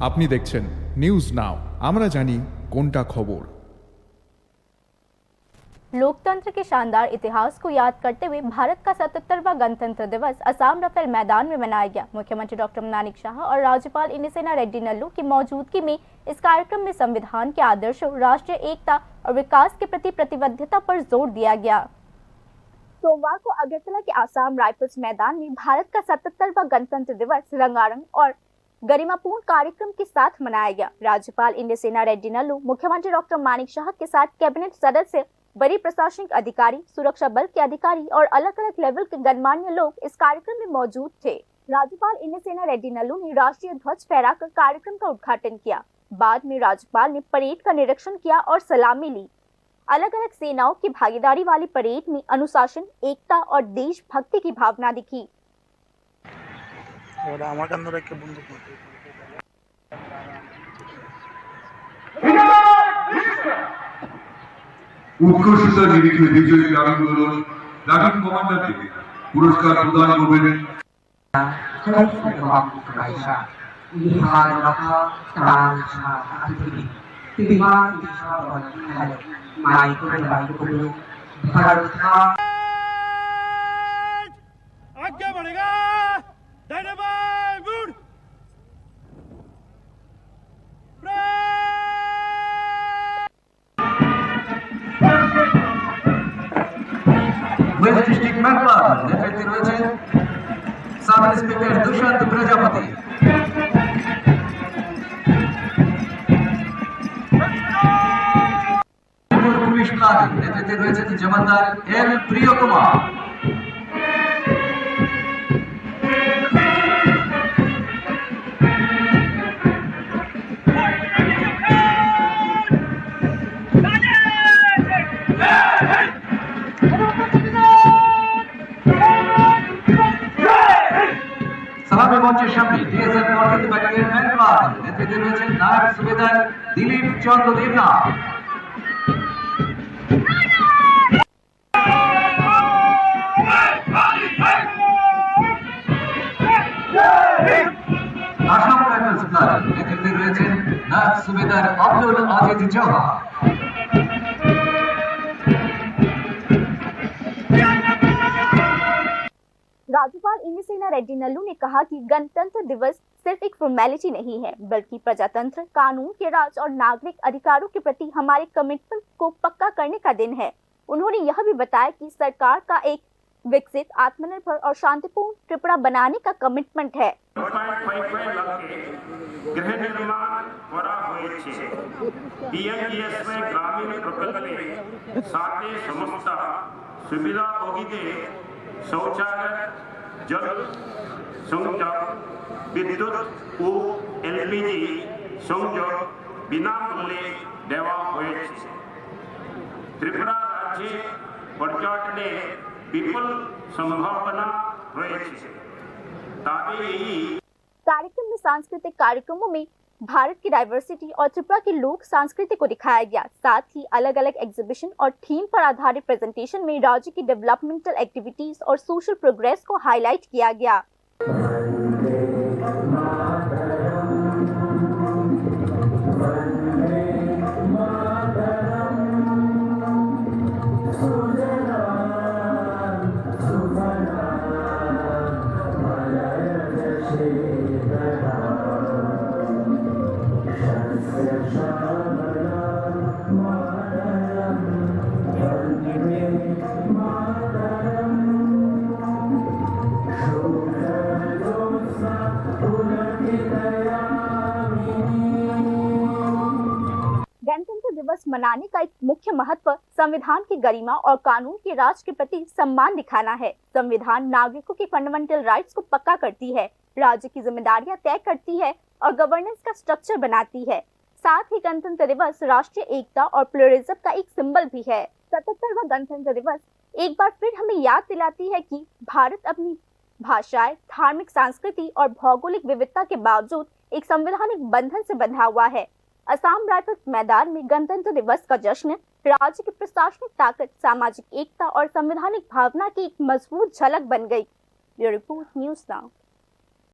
আপনি দেখছেন news now, আমরা জানি কোনটা খবর। लोकतंत्र के शानदार इतिहास को याद करते हुए भारत का 77वां गणतंत्र दिवस असम राफेल मैदान में मनाया गया। मुख्यमंत्री डॉक्टर मानिक शाह और राज्यपाल इंद्रसेना रेड्डी नल्लू की मौजूदगी में इस कार्यक्रम में संविधान के आदर्शों, राष्ट्रीय एकता और विकास के प्रति प्रतिबद्धता पर जोर दिया गया। सोमवार को अगरतला के असम राइफल्स मैदान में भारत का 77वां गणतंत्र दिवस रंगारंग और गरिमापूर्ण कार्यक्रम के साथ मनाया गया। राज्यपाल इंद्रसेना रेड्डी नल्लू, मुख्यमंत्री डॉक्टर मानिक शाह के साथ कैबिनेट सदस्य, बड़े प्रशासनिक अधिकारी, सुरक्षा बल के अधिकारी और अलग अलग लेवल के गणमान्य लोग इस कार्यक्रम में मौजूद थे। राज्यपाल इंद्रसेना रेड्डी नल्लू ने राष्ट्रीय ध्वज फहराकर कार्यक्रम का उद्घाटन किया। बाद में राज्यपाल ने परेड का निरीक्षण किया और सलामी ली। अलग अलग सेनाओं की भागीदारी वाली परेड में अनुशासन, एकता और देशभक्ति की भावना दिखी। উৎকর্ষতা নিরিখে বিজয়ী গ্রামীণগুলোর প্লাটুন কমান্ডারকে পুরস্কার প্রদান করবেন। आगे बढ़ेगा वेस्ट डिस्ट्रिक्ट मेंबर नेतृत्व রয়েছেন সাব ইন্সপেক্টর দুষ্যন্ত প্রজাপতি। পুলিশ প্লাটুন নেতৃত্বে রয়েছেন জমাদার এল প্রিয় কুমার। सलामी मंचের সামনে ডিএসএফ কর্তৃক ব্যাটালিয়ন ম্যান প্লাটুন নেতৃত্বে রয়েছেন নায়ক সুবেদার দিলীপ চন্দ্র দেবনাথ। আসাম রাইফেলস প্লাটুন নেতৃত্বে রয়েছেন নায়ক সুবেদার আব্দুল আজিজ চৌহান। राज्यपाल इंद्रसेना रेड्डी नल्लू ने कहा कि गणतंत्र दिवस सिर्फ एक फॉर्मेलिटी नहीं है, बल्कि प्रजातंत्र, कानून के राज और नागरिक अधिकारों के प्रति हमारे कमिटमेंट को पक्का करने का दिन है। उन्होंने यह भी बताया कि सरकार का एक विकसित, आत्मनिर्भर और शांतिपूर्ण त्रिपुरा बनाने का कमिटमेंट है। गृह निर्माण करा ग्रामीण प्रकल्पे साथे समस्त सुविधा भोगीते शौचालय, जल संযোগ, विद्युत ও एलपीजी संযোগ বিনামূল্যে দেওয়া হয়েছে। ত্রিপুরা রাজ্যে পর্যটনে বিপুল সম্ভাবনা রয়েছে। তবে এই कार्यक्रम में सांस्कृतिक कार्यक्रमों में भारत की डाइवर्सिटी और त्रिपुरा की लोक संस्कृति को दिखाया गया। साथ ही अलग अलग एग्जीबिशन और थीम पर आधारित प्रेजेंटेशन में राज्य की डेवलपमेंटल एक्टिविटीज और सोशल प्रोग्रेस को हाईलाइट किया गया। गणतंत्र दिवस मनाने का एक मुख्य महत्व संविधान की गरिमा और कानून के राज के प्रति सम्मान दिखाना है। संविधान नागरिकों के फंडामेंटल राइट्स को पक्का करती है, राज्य की जिम्मेदारियां तय करती है और गवर्नेंस का स्ट्रक्चर बनाती है। साथ ही गणतंत्र दिवस राष्ट्रीय एकता और प्लुरलिज्म का एक सिंबल भी है। 77वां गणतंत्र दिवस एक बार फिर हमें याद दिलाती है कि भारत अपनी भाषाएं, धार्मिक संस्कृति और भौगोलिक विविधता के बावजूद एक संवैधानिक बंधन से बंधा हुआ है। असम राइफल्स मैदान में गणतंत्र दिवस का जश्न राज्य की प्रशासनिक ताकत, सामाजिक एकता और संवैधानिक भावना की एक मजबूत झलक बन गई। Bureau report, news now.